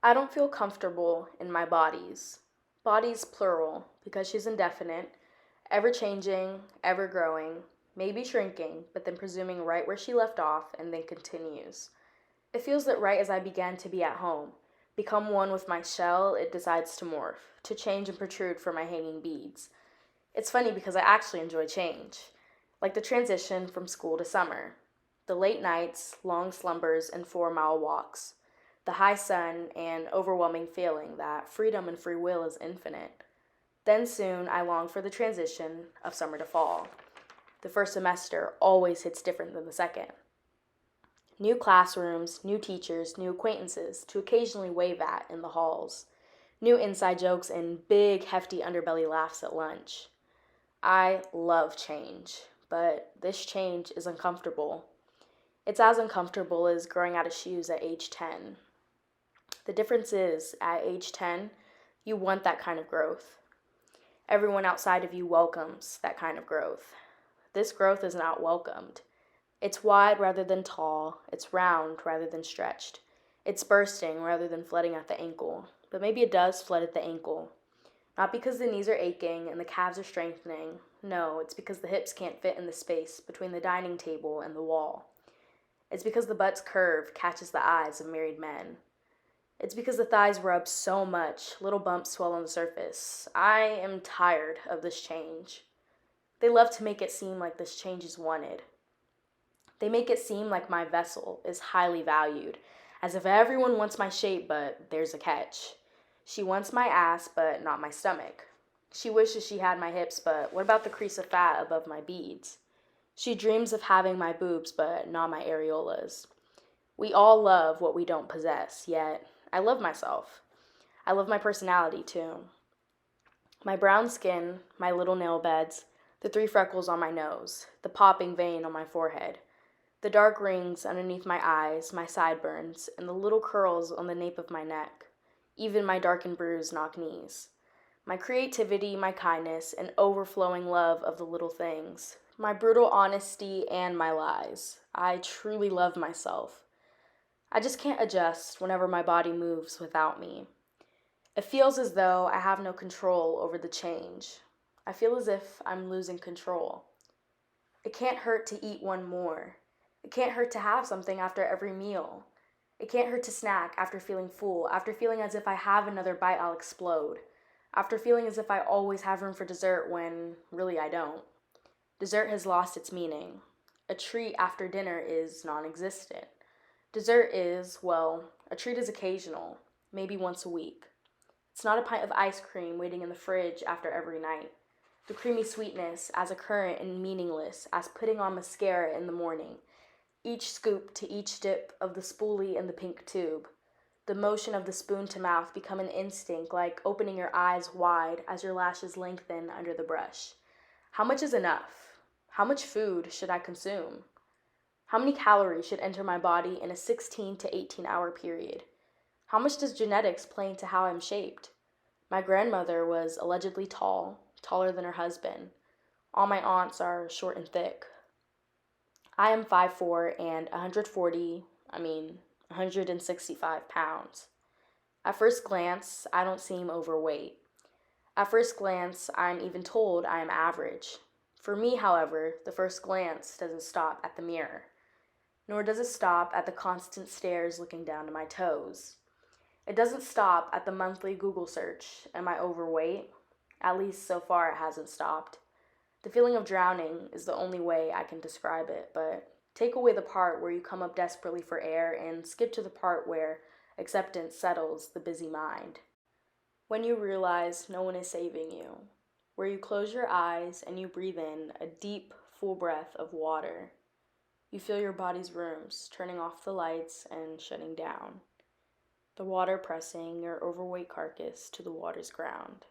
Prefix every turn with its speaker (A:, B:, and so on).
A: I don't feel comfortable in my bodies. Bodies plural, because she's indefinite, ever changing, ever growing, maybe shrinking, but then presuming right where she left off and then continues. It feels that right as I began to be at home, become one with my shell, it decides to morph, to change and protrude from my hanging beads. It's funny because I actually enjoy change, like the transition from school to summer, the late nights, long slumbers, and 4 mile walks, the high sun, and overwhelming feeling that freedom and free will is infinite. Then soon I long for the transition of summer to fall. The first semester always hits different than the second. New classrooms, new teachers, new acquaintances to occasionally wave at in the halls, new inside jokes, and big, hefty underbelly laughs at lunch. I love change, but this change is uncomfortable. It's as uncomfortable as growing out of shoes at age 10. The difference is, at age 10, you want that kind of growth. Everyone outside of you welcomes that kind of growth. This growth is not welcomed. It's wide rather than tall. It's round rather than stretched. It's bursting rather than flooding at the ankle. But maybe it does flood at the ankle. Not because the knees are aching and the calves are strengthening. No, it's because the hips can't fit in the space between the dining table and the wall. It's because the butt's curve catches the eyes of married men. It's because the thighs rub so much, little bumps swell on the surface. I am tired of this change. They love to make it seem like this change is wanted. They make it seem like my vessel is highly valued, as if everyone wants my shape, but there's a catch. She wants my ass, but not my stomach. She wishes she had my hips, but what about the crease of fat above my beads? She dreams of having my boobs, but not my areolas. We all love what we don't possess, yet I love myself. I love my personality, too. My brown skin, my little nail beds, the 3 freckles on my nose, the popping vein on my forehead, the dark rings underneath my eyes, my sideburns, and the little curls on the nape of my neck, even my dark and bruised knock knees. My creativity, my kindness, and overflowing love of the little things, my brutal honesty, and my lies. I truly love myself. I just can't adjust whenever my body moves without me. It feels as though I have no control over the change. I feel as if I'm losing control. It can't hurt to eat one more. It can't hurt to have something after every meal. It can't hurt to snack after feeling full, after feeling as if I have another bite, I'll explode, after feeling as if I always have room for dessert when really I don't. Dessert has lost its meaning. A treat after dinner is non existent. Dessert is, well, a treat is occasional, maybe once a week. It's not a pint of ice cream waiting in the fridge after every night. The creamy sweetness as apparent and meaningless as putting on mascara in the morning. Each scoop to each dip of the spoolie in the pink tube. The motion of the spoon to mouth become an instinct, like opening your eyes wide as your lashes lengthen under the brush. How much is enough? How much food should I consume? How many calories should enter my body in a 16 to 18-hour period? How much does genetics play into how I'm shaped? My grandmother was allegedly tall, taller than her husband. All my aunts are short and thick. I am 5'4" and 165 pounds. At first glance, I don't seem overweight. At first glance, I'm even told I am average. For me, however, the first glance doesn't stop at the mirror, nor does it stop at the constant stares looking down to my toes. It doesn't stop at the monthly Google search, am I overweight? At least so far it hasn't stopped. The feeling of drowning is the only way I can describe it, but take away the part where you come up desperately for air and skip to the part where acceptance settles the busy mind. When you realize no one is saving you, where you close your eyes and you breathe in a deep, full breath of water. You feel your body's rooms turning off the lights and shutting down. The water pressing your overweight carcass to the water's ground.